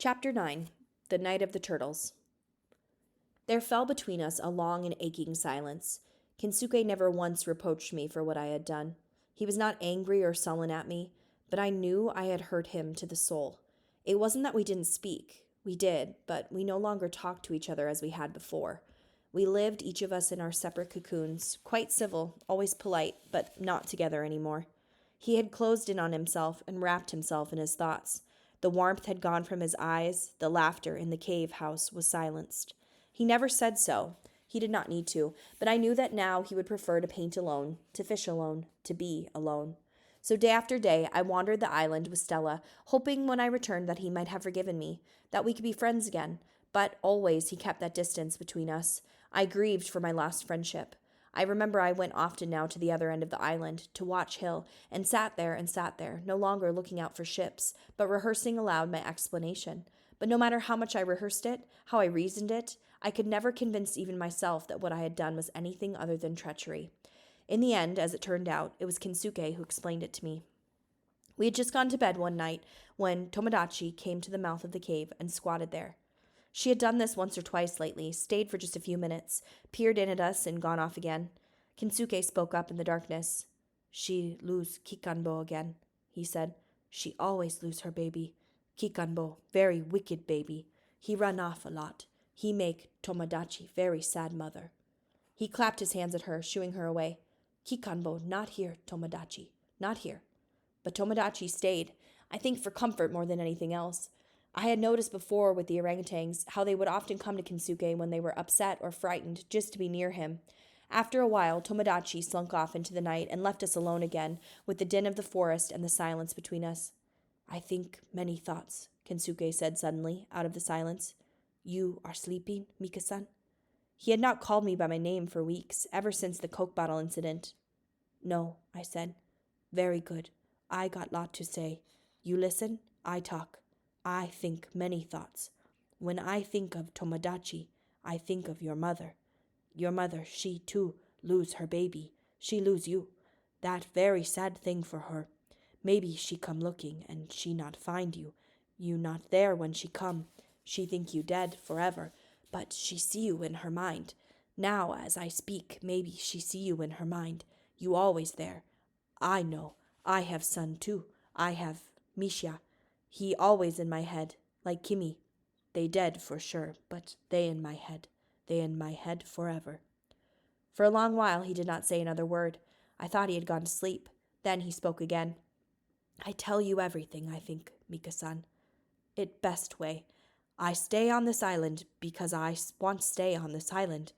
Chapter 9. The Night of the Turtles. There fell between us a long and aching silence. Kensuke never once reproached me for what I had done. He was not angry or sullen at me, but I knew I had hurt him to the soul. It wasn't that we didn't speak. We did, but we no longer talked to each other as we had before. We lived, each of us in our separate cocoons, quite civil, always polite, but not together anymore. He had closed in on himself and wrapped himself in his thoughts. The warmth had gone from his eyes, the laughter in the cave house was silenced. He never said so. He did not need to, but I knew that now he would prefer to paint alone, to fish alone, to be alone. So day after day I wandered the island with Stella, hoping when I returned that he might have forgiven me, that we could be friends again, but always he kept that distance between us. I grieved for my lost friendship. I remember I went often now to the other end of the island, to Watch Hill, and sat there, no longer looking out for ships, but rehearsing aloud my explanation. But no matter how much I rehearsed it, how I reasoned it, I could never convince even myself that what I had done was anything other than treachery. In the end, as it turned out, it was Kensuke who explained it to me. We had just gone to bed one night when Tomodachi came to the mouth of the cave and squatted there. She had done this once or twice lately, stayed for just a few minutes, peered in at us, and gone off again. Kensuke spoke up in the darkness. "She lose Kikanbo again," he said. "She always lose her baby. Kikanbo, very wicked baby. He run off a lot. He make Tomodachi very sad mother." He clapped his hands at her, shooing her away. "Kikanbo not here, Tomodachi. Not here." But Tomodachi stayed, I think for comfort more than anything else. I had noticed before with the orangutans how they would often come to Kensuke when they were upset or frightened just to be near him. After a while, Tomodachi slunk off into the night and left us alone again, with the din of the forest and the silence between us. "I think many thoughts," Kensuke said suddenly, out of the silence. "You are sleeping, Mika-san?" He had not called me by my name for weeks, ever since the Coke bottle incident. "No," I said. "Very good. I got lot to say. You listen, I talk. I think many thoughts. When I think of Tomodachi, I think of your mother. Your mother, she, too, lose her baby. She lose you. That very sad thing for her. Maybe she come looking, and she not find you. You not there when she come. She think you dead forever, but she see you in her mind. Now, as I speak, maybe she see you in her mind. You always there. I know. I have son, too. I have Misha. He always in my head, like Kimi. They dead for sure, but they in my head. They in my head forever." For a long while he did not say another word. I thought he had gone to sleep. Then he spoke again. "I tell you everything, I think, Mika-san. It best way. I stay on this island because I want stay on this island.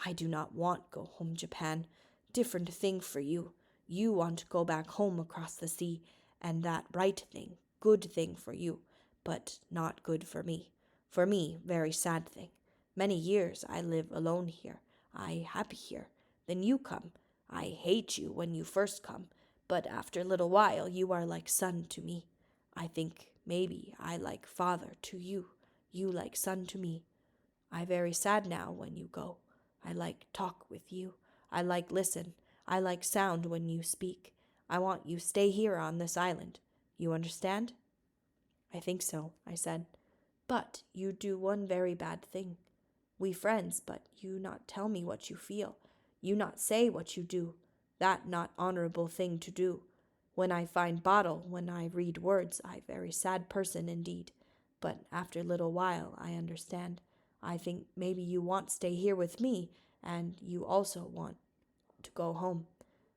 I do not want go home Japan. Different thing for you. You want to go back home across the sea, and that right thing. Good thing for you, but not good for me. For me, very sad thing. Many years I live alone here. I happy here. Then you come. I hate you when you first come, but after little while you are like son to me. I think maybe I like father to you. You like son to me. I very sad now when you go. I like talk with you. I like listen. I like sound when you speak. I want you stay here on this island. You understand?" "I think so," I said. "But you do one very bad thing. We friends, but you not tell me what you feel. You not say what you do. That not honorable thing to do. When I find bottle, when I read words, I very sad person indeed. But after little while, I understand. I think maybe you want stay here with me, and you also want to go home.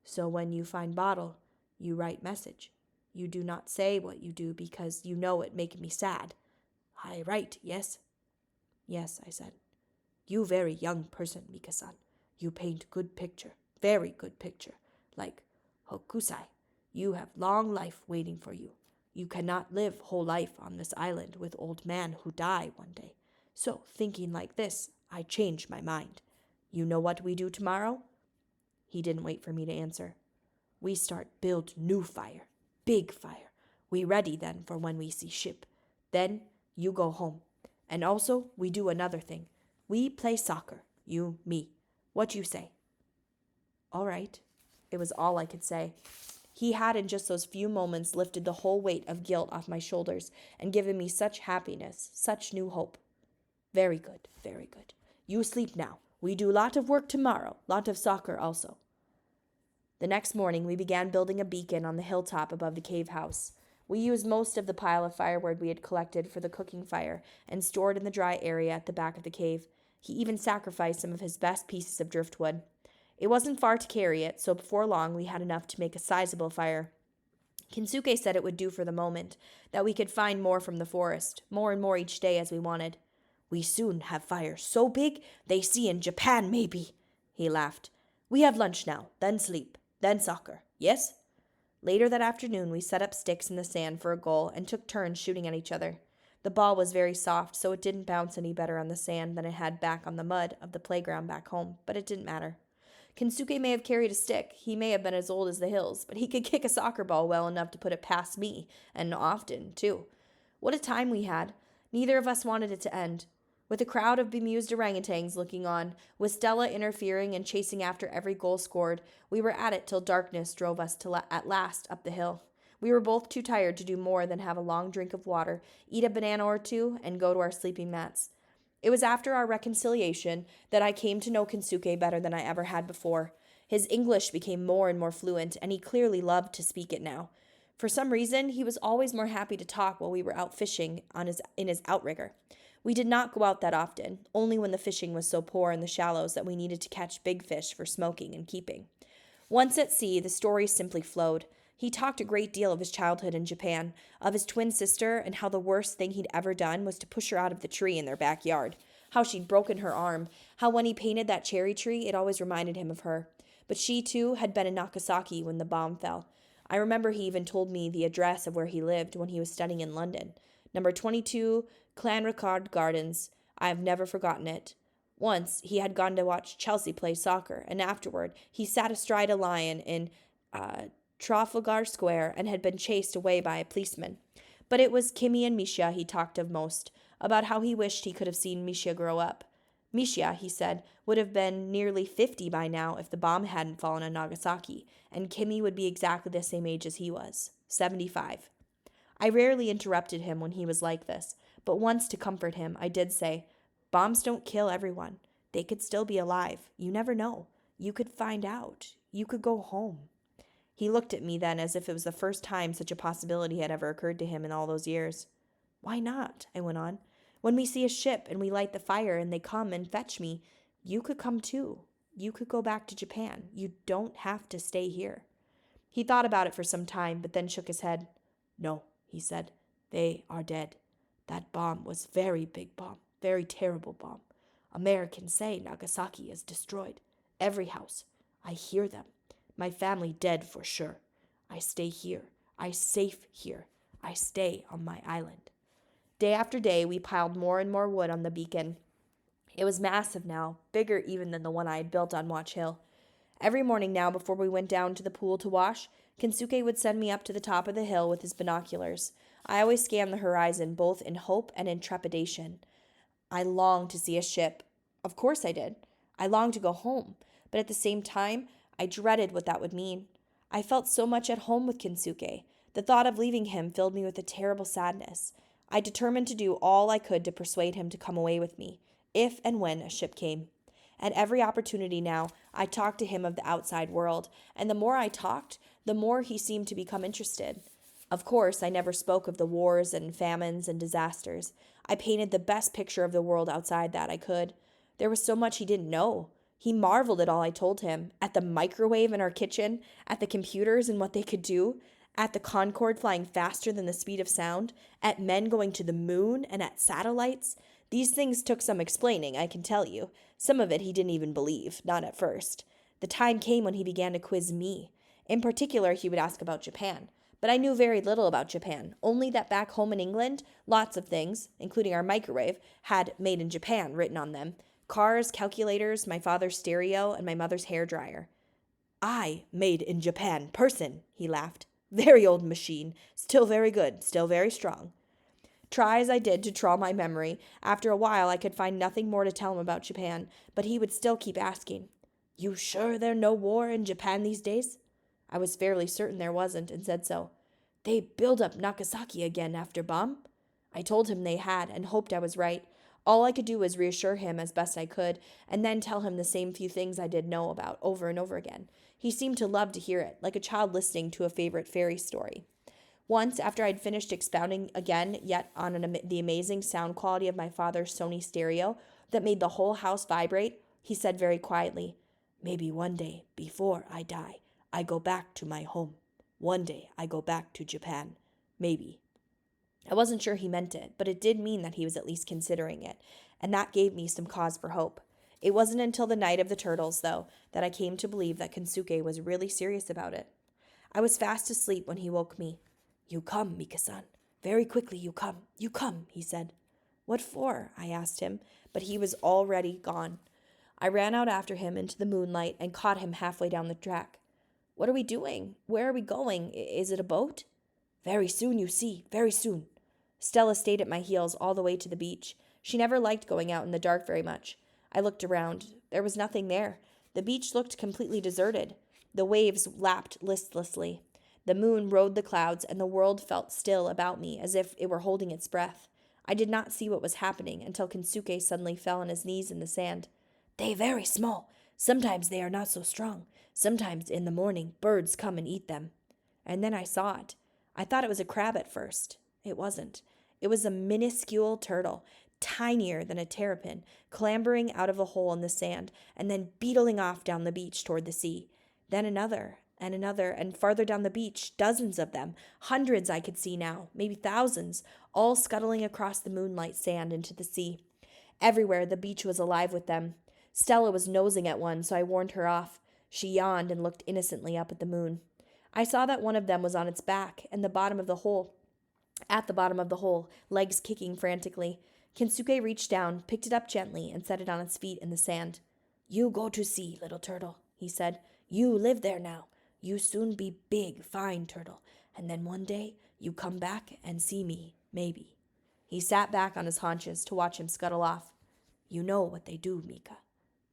So when you find bottle, you write message. You do not say what you do because you know it make me sad. I write, yes?" "Yes," I said. "You very young person, Mika-san. You paint good picture, very good picture, like Hokusai. You have long life waiting for you. You cannot live whole life on this island with old man who die one day. So, thinking like this, I change my mind. You know what we do tomorrow?" He didn't wait for me to answer. "We start build new fire, big fire. We ready then for when we see ship. Then you go home. And also we do another thing. We play soccer, you, me. What you say?" "All right." It was all I could say. He had in just those few moments lifted the whole weight of guilt off my shoulders and given me such happiness, such new hope. Very good, very good. You sleep now. We do lot of work tomorrow, lot of soccer also. The next morning we began building a beacon on the hilltop above the cave house. We used most of the pile of firewood we had collected for the cooking fire and stored in the dry area at the back of the cave. He even sacrificed some of his best pieces of driftwood. It wasn't far to carry it, so before long we had enough to make a sizable fire. Kensuke said it would do for the moment, that we could find more from the forest, more and more each day as we wanted. We soon have fire so big they see in Japan, maybe, he laughed. We have lunch now, then sleep, then soccer, yes? Later that afternoon we set up sticks in the sand for a goal and took turns shooting at each other. The ball was very soft, so it didn't bounce any better on the sand than it had back on the mud of the playground back home, but it didn't matter. Kensuke may have carried a stick, he may have been as old as the hills, but he could kick a soccer ball well enough to put it past me, and often, too. What a time we had. Neither of us wanted it to end. With a crowd of bemused orangutans looking on, with Stella interfering and chasing after every goal scored, we were at it till darkness drove us at last up the hill. We were both too tired to do more than have a long drink of water, eat a banana or two, and go to our sleeping mats. It was after our reconciliation that I came to know Kensuke better than I ever had before. His English became more and more fluent, and he clearly loved to speak it now. For some reason, he was always more happy to talk while we were out fishing in his outrigger. We did not go out that often, only when the fishing was so poor in the shallows that we needed to catch big fish for smoking and keeping. Once at sea, the stories simply flowed. He talked a great deal of his childhood in Japan, of his twin sister, and how the worst thing he'd ever done was to push her out of the tree in their backyard, how she'd broken her arm, how when he painted that cherry tree, it always reminded him of her. But she, too, had been in Nagasaki when the bomb fell. I remember he even told me the address of where he lived when he was studying in London. Number 22, Clanricarde Gardens. I have never forgotten it. Once, he had gone to watch Chelsea play soccer, and afterward, he sat astride a lion in Trafalgar Square and had been chased away by a policeman. But it was Kimi and Misha he talked of most, about how he wished he could have seen Misha grow up. Misha, he said, would have been nearly 50 by now if the bomb hadn't fallen on Nagasaki, and Kimi would be exactly the same age as he was, 75. I rarely interrupted him when he was like this, but once to comfort him, I did say, "Bombs don't kill everyone. They could still be alive. You never know. You could find out. You could go home." He looked at me then as if it was the first time such a possibility had ever occurred to him in all those years. "Why not?" I went on. "When we see a ship and we light the fire and they come and fetch me, you could come too. You could go back to Japan. You don't have to stay here." He thought about it for some time, but then shook his head. "No," he said. "They are dead. That bomb was very big bomb, very terrible bomb. Americans say Nagasaki is destroyed. Every house. I hear them. My family dead for sure. I stay here. I safe here. I stay on my island." Day after day, we piled more and more wood on the beacon. It was massive now, bigger even than the one I had built on Watch Hill. Every morning now, before we went down to the pool to wash, Kensuke would send me up to the top of the hill with his binoculars. I always scanned the horizon, both in hope and in trepidation. I longed to see a ship. Of course I did. I longed to go home, but at the same time, I dreaded what that would mean. I felt so much at home with Kensuke. The thought of leaving him filled me with a terrible sadness. I determined to do all I could to persuade him to come away with me, if and when a ship came. At every opportunity now, I talked to him of the outside world, and the more I talked, the more he seemed to become interested. Of course, I never spoke of the wars and famines and disasters. I painted the best picture of the world outside that I could. There was so much he didn't know. He marveled at all I told him, at the microwave in our kitchen, at the computers and what they could do, at the Concorde flying faster than the speed of sound, at men going to the moon, and at satellites. These things took some explaining, I can tell you. Some of it he didn't even believe, not at first. The time came when he began to quiz me. In particular, he would ask about Japan. But I knew very little about Japan, only that back home in England, lots of things, including our microwave, had "Made in Japan" written on them. Cars, calculators, my father's stereo, and my mother's hairdryer. "I made in Japan person," he laughed. "Very old machine, still very good, still very strong." Try as I did to trawl my memory, after a while I could find nothing more to tell him about Japan, but he would still keep asking, "You sure there no war in Japan these days?" I was fairly certain there wasn't, and said so. They build up Nagasaki again after bomb? I told him they had, and hoped I was right. All I could do was reassure him as best I could, and then tell him the same few things I did know about over and over again. He seemed to love to hear it, like a child listening to a favorite fairy story. Once, after I'd finished expounding again, yet on the amazing sound quality of my father's Sony stereo that made the whole house vibrate, he said very quietly, Maybe one day, before I die, I go back to my home. One day I go back to Japan. Maybe. I wasn't sure he meant it, but it did mean that he was at least considering it, and that gave me some cause for hope. It wasn't until the night of the turtles, though, that I came to believe that Kensuke was really serious about it. I was fast asleep when he woke me. You come, Mika-san. Very quickly you come. You come, he said. What for? I asked him, but he was already gone. I ran out after him into the moonlight and caught him halfway down the track. What are we doing? Where are we going? Is it a boat? Very soon, you see. Very soon. Stella stayed at my heels all the way to the beach. She never liked going out in the dark very much. I looked around. There was nothing there. The beach looked completely deserted. The waves lapped listlessly. The moon rode the clouds, and the world felt still about me, as if it were holding its breath. I did not see what was happening until Kensuke suddenly fell on his knees in the sand. They very small. Sometimes they are not so strong. Sometimes in the morning birds come and eat them. And then I saw it. I thought it was a crab at first. It wasn't. It was a minuscule turtle, tinier than a terrapin, clambering out of a hole in the sand and then beetling off down the beach toward the sea. Then another, and farther down the beach, dozens of them, hundreds I could see now, maybe thousands, all scuttling across the moonlight sand into the sea. Everywhere the beach was alive with them. Stella was nosing at one, so I warned her off. She yawned and looked innocently up at the moon. I saw that one of them was on its back, and at the bottom of the hole, legs kicking frantically. Kensuke reached down, picked it up gently, and set it on its feet in the sand. You go to sea, little turtle, he said. You live there now. You soon be big, fine turtle, and then one day you come back and see me, maybe. He sat back on his haunches to watch him scuttle off. You know what they do, Mika.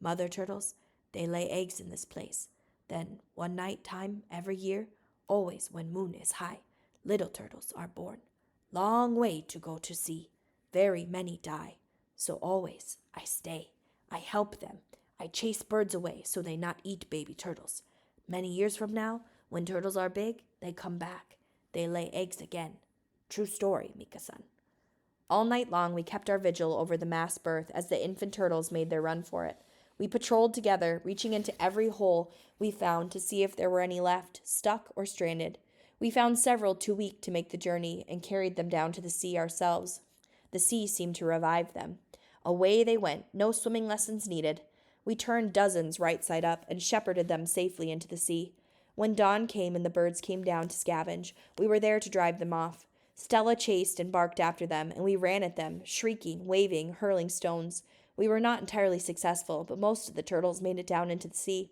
Mother turtles, they lay eggs in this place. Then, one night time every year, always when moon is high, little turtles are born. Long way to go to sea. Very many die. So always I stay. I help them. I chase birds away so they not eat baby turtles. Many years from now, when turtles are big, they come back. They lay eggs again. True story, Mika-san. All night long we kept our vigil over the mass berth as the infant turtles made their run for it. We patrolled together, reaching into every hole we found to see if there were any left, stuck or stranded. We found several too weak to make the journey and carried them down to the sea ourselves. The sea seemed to revive them. Away they went, no swimming lessons needed. We turned dozens right side up and shepherded them safely into the sea. When dawn came and the birds came down to scavenge, we were there to drive them off. Stella chased and barked after them, and we ran at them, shrieking, waving, hurling stones. We were not entirely successful, but most of the turtles made it down into the sea.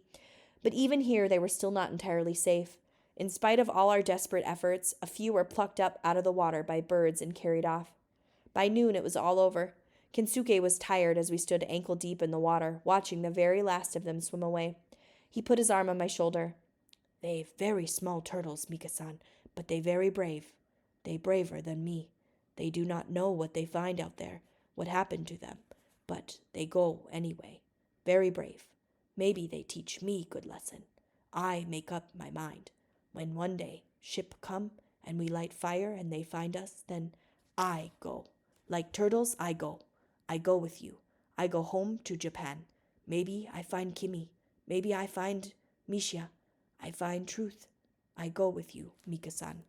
But even here they were still not entirely safe. In spite of all our desperate efforts, a few were plucked up out of the water by birds and carried off. By noon it was all over. Kensuke was tired as we stood ankle deep in the water, watching the very last of them swim away. He put his arm on my shoulder. They very small turtles, Mika-san, but they very brave. They braver than me. They do not know what they find out there, what happened to them, but they go anyway. Very brave. Maybe they teach me good lesson. I make up my mind. When one day ship come and we light fire and they find us, then I go. Like turtles, I go. I go with you. I go home to Japan. Maybe I find Kimi. Maybe I find Misha. I find truth. I go with you, Mika-san.